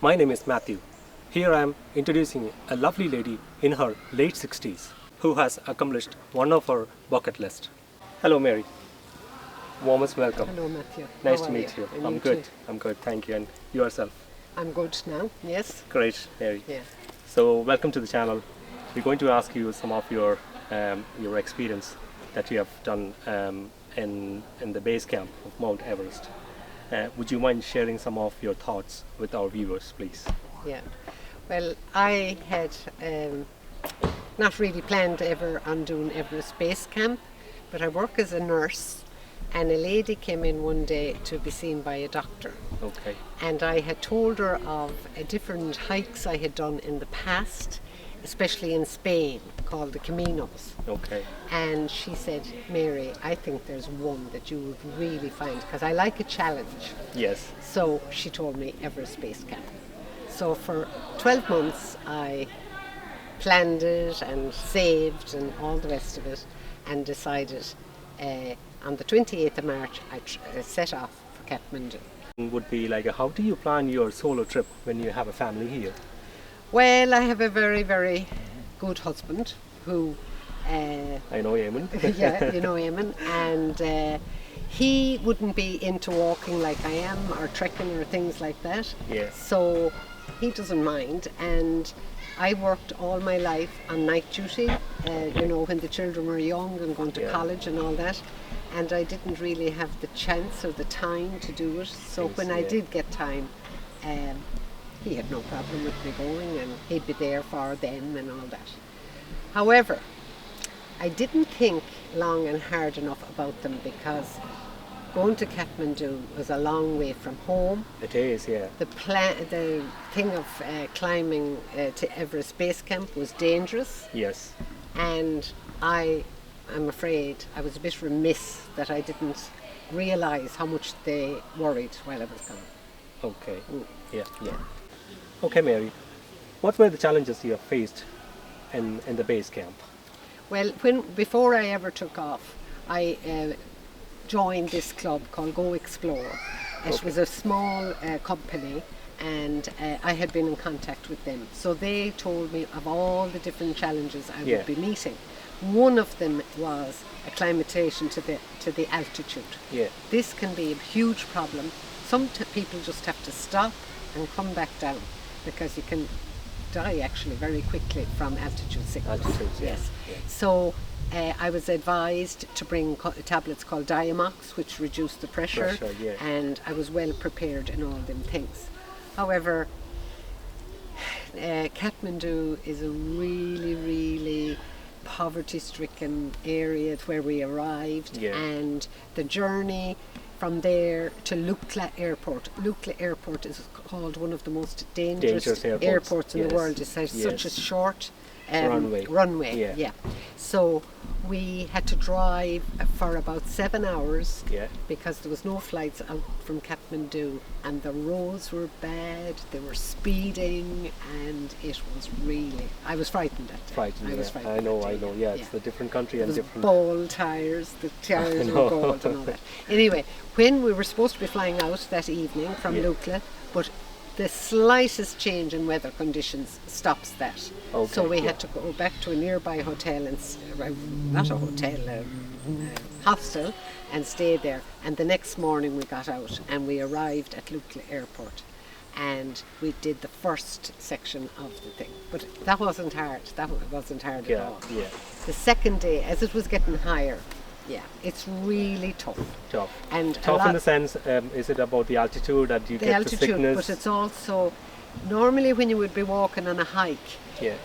My name is Matthew. Here I am introducing a lovely lady in her late 60s who has accomplished one of her bucket list. Hello Mary. Warmest welcome. Hello Matthew. Nice How to are meet you. And I'm you good. too. I'm good. Thank you. And yourself? I'm good now. Yes. Great, Mary. Yeah. So welcome to the channel. We're going to ask you some of your experience that you have done in the base camp of Mount Everest. Would you mind sharing some of your thoughts with our viewers, please? Yeah. Well, I had not really planned ever on doing Everest Base Camp, but I work as a nurse, and a lady came in one day to be seen by a doctor. Okay. And I had told her of different hikes I had done in the past, especially in Spain, called the Caminos. Okay. And she said, Mary, I think there's one that you would really find, because I like a challenge. Yes. So she told me Everest Base Camp. So for 12 months I planned it and saved and all the rest of it, and decided on the 28th of March I set off for Kathmandu. Would be like, how do you plan your solo trip when you have a family here? Well, I have a very, very good husband who... I know Eamon. yeah, you know Eamon. And he wouldn't be into walking like I am, or trekking or things like that. Yes. So he doesn't mind. And I worked all my life on night duty, when the children were young and going to college and all that. And I didn't really have the chance or the time to do it. So when I did get time, he had no problem with me going, and he'd be there for them and all that. However, I didn't think long and hard enough about them, because going to Kathmandu was a long way from home. It is, yeah. The thing of climbing to Everest Base Camp was dangerous. Yes. And I'm afraid I was a bit remiss that I didn't realise how much they worried while I was gone. Okay. Yeah, yeah. Okay, Mary. What were the challenges you have faced in the base camp? Well, before I ever took off, I joined this club called Go Explore. It was a small company, and I had been in contact with them. So they told me of all the different challenges I would be meeting. One of them was acclimatation to the altitude. Yeah. This can be a huge problem. Some people just have to stop and come back down, because you can die actually very quickly from altitude sickness. Yes. Yeah. So I was advised to bring tablets called Diamox, which reduce the pressure, and I was well prepared in all them things. However, Kathmandu is a really, really poverty-stricken area where we arrived, and the journey from there to Lukla Airport. Lukla Airport is called one of the most dangerous airports in the world. It has such a short runway. Yeah. So we had to drive for about 7 hours, because there was no flights out from Kathmandu, and the roads were bad, they were speeding, and it was really... I was frightened at that. I was frightened. I know. Yeah, it's a different country and different... ball tires, the tires were gold and all that. Anyway, when we were supposed to be flying out that evening from Lukla, but the slightest change in weather conditions stops that. Okay, so we had to go back to a nearby hotel, and not a hotel, a hostel, and stay there. And the next morning we got out and we arrived at Lukla Airport, and we did the first section of the thing. But that wasn't hard. That wasn't hard at all. Yeah. The second day, as it was getting higher, it's really tough. And tough in the sense, is it about the altitude that you get the sickness? But it's also, normally when you would be walking on a hike,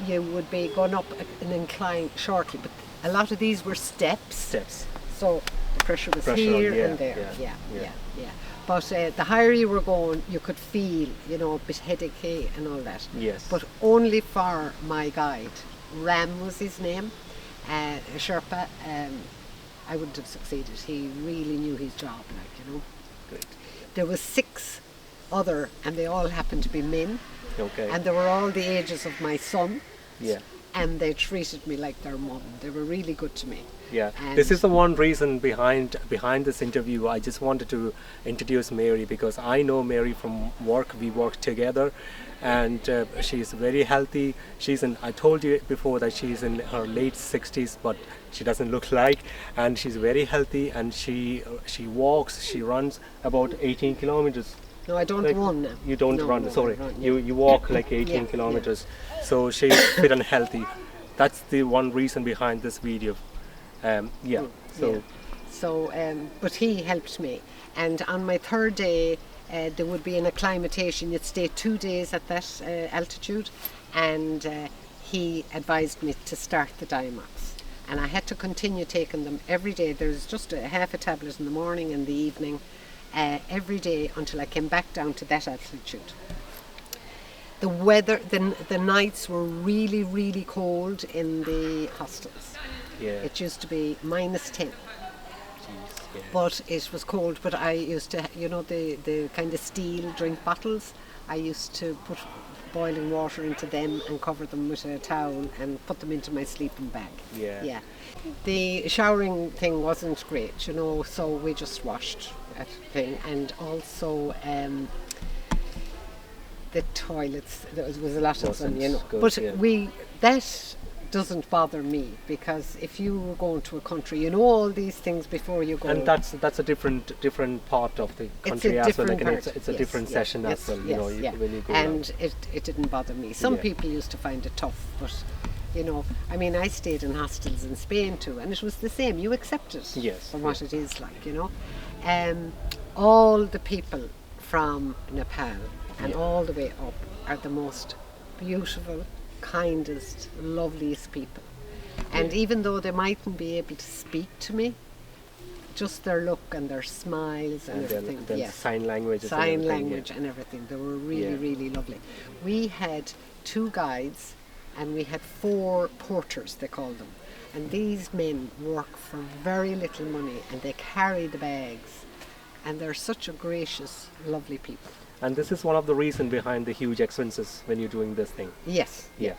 you would be going up an incline shortly, but a lot of these were steps. So the pressure was here and there. Yeah. But the higher you were going, you could feel, a bit headachy and all that. Yes. But only for my guide, Ram was his name, a Sherpa. I wouldn't have succeeded. He really knew his job, Good. There was 6 other, and they all happened to be men. Okay. And they were all the ages of my son. Yeah. And they treated me like their mum. They were really good to me. Yeah, And this is the one reason behind this interview. I just wanted to introduce Mary because I know Mary from work. We work together, and she's very healthy. I told you before that she's in her late 60s, but she doesn't look like, and she's very healthy. And she walks, she runs about 18 kilometers. no, I don't Like, run now. You don't No, run. no, I Sorry, run, yeah. you walk like 18 Yeah, kilometers. So she's fit and healthy. That's the one reason behind this video. Yeah. So. Yeah. So, but he helped me, and on my third day, there would be an acclimatation. You'd stay 2 days at that altitude, and he advised me to start the Diamox, and I had to continue taking them every day. There's just a half a tablet in the morning and the evening, every day until I came back down to that altitude. The weather, the nights were really, really cold in the hostels. Yeah. It used to be -10. Jeez, yeah. But it was cold. But I used to, the kind of steel drink bottles, I used to put boiling water into them and cover them with a towel and put them into my sleeping bag. Yeah. The showering thing wasn't great, so we just washed that thing. And also the toilets, there was a lot of them, Good, But yeah. that doesn't bother me, because if you were going to a country, you know all these things before you go. And that's a different part of the country as well. Like, and it's a Yes, different yes, session yes, as well. yes, When you go and out. it didn't bother me. Some Yeah. people used to find it tough, but I mean, I stayed in hostels in Spain too, and it was the same. You accept it Yes, for what it is like, All the people from Nepal and Yeah. all the way up are the most beautiful, kindest, loveliest people. And Yeah. even though they mightn't be able to speak to me, just their look and their smiles and, And everything. then yes. sign language. and Sign everything, language and everything. They were really, Yeah. really lovely. We had 2 guides and we had 4 porters, they called them. And these men work for very little money and they carry the bags. And they're such a gracious, lovely people. And this is one of the reasons behind the huge expenses when you're doing this thing. Yes. Yeah.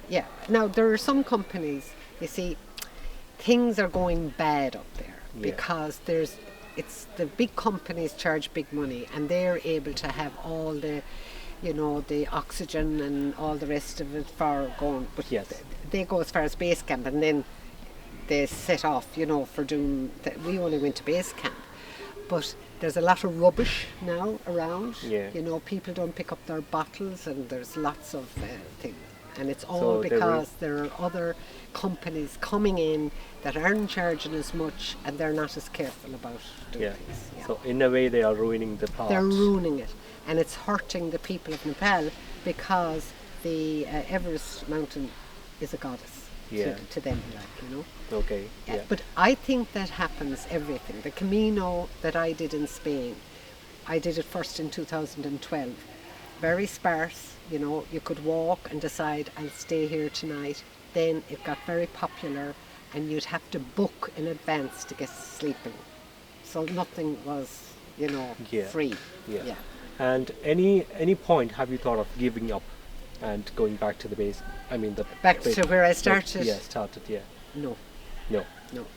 Yeah. Now, there are some companies, you see, things are going bad up there Yeah. because it's the big companies charge big money and they're able to have all the, the oxygen and all the rest of it for going. But Yes. they go as far as base camp and then they set off, for doing, we only went to base camp. But there's a lot of rubbish now around. Yeah. People don't pick up their bottles and there's lots of things. And it's all So they were- because there are other companies coming in that aren't charging as much and they're not as careful about doing Yeah. things. Yeah. So in a way, they are ruining the part. They're ruining it. And it's hurting the people of Nepal because the Everest mountain is a goddess Yeah. to them, Okay. Yeah. But I think that happens everything. The Camino that I did in Spain, I did it first in 2012. Very sparse, you could walk and decide I'll stay here tonight. Then it got very popular and you'd have to book in advance to get sleeping. So nothing was, Yeah. free. Yeah. And any point have you thought of giving up and going back to the base? I mean, Back to where I started? Yeah, started. Yeah. No. No.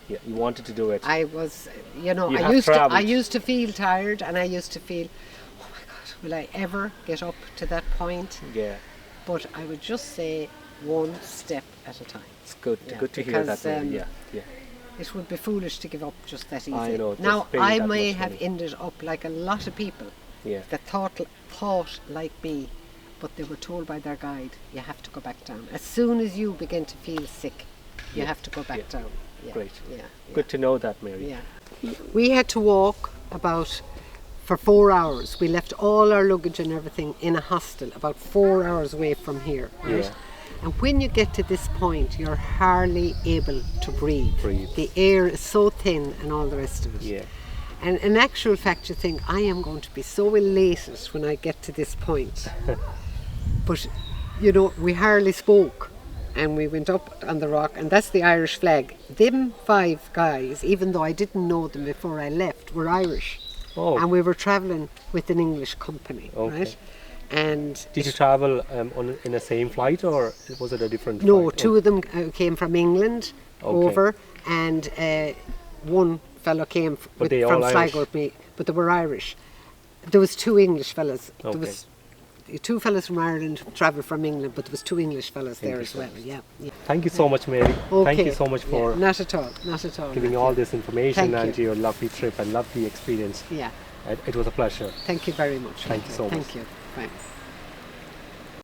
Yeah. You wanted to do it. I was, You I have used travelled. to feel tired and I used to feel, oh my God, will I ever get up to that point? Yeah. But I would just say one step at a time. It's good. Yeah, Good to hear that. because, Mary. Yeah. It would be foolish to give up just that easy. I know, just Now, paying I that may much have money. ended up like a lot of people Yeah. that thought like me, but they were told by their guide, you have to go back down. As soon as you begin to feel sick, you Yeah. have to go back Yeah. down. Yeah. Great. Yeah. Good to know that, Mary. Yeah. We had to walk for 4 hours. We left all our luggage and everything in a hostel about 4 hours away from here. Right? Yeah. And when you get to this point, you're hardly able to breathe. Breathe. The air is so thin and all the rest of it. Yeah. And in actual fact, you think, I am going to be so elated when I get to this point. But, we hardly spoke. And we went up on the rock, and that's the Irish flag. Them 5 guys, even though I didn't know them before I left, were Irish. Oh. And we were travelling with an English company, Okay. right? And Did you travel in the same flight, or was it a different no, flight? 2 of them came from England Okay. over, and one fellow came they from all Irish? Sligo with me, but they were Irish. There was 2 English fellas. Okay. There was 2 fellas from Ireland travelled from England, but there was 2 English fellas there English as well. fellas. Yeah, yeah. Thank you so much, Mary. Okay. Thank you so much for Not at all. Not at all. giving all this information Thank and you. your lovely trip and lovely experience. Yeah. It was a pleasure. Thank you very much. Thank you so much. Thank you. Thanks.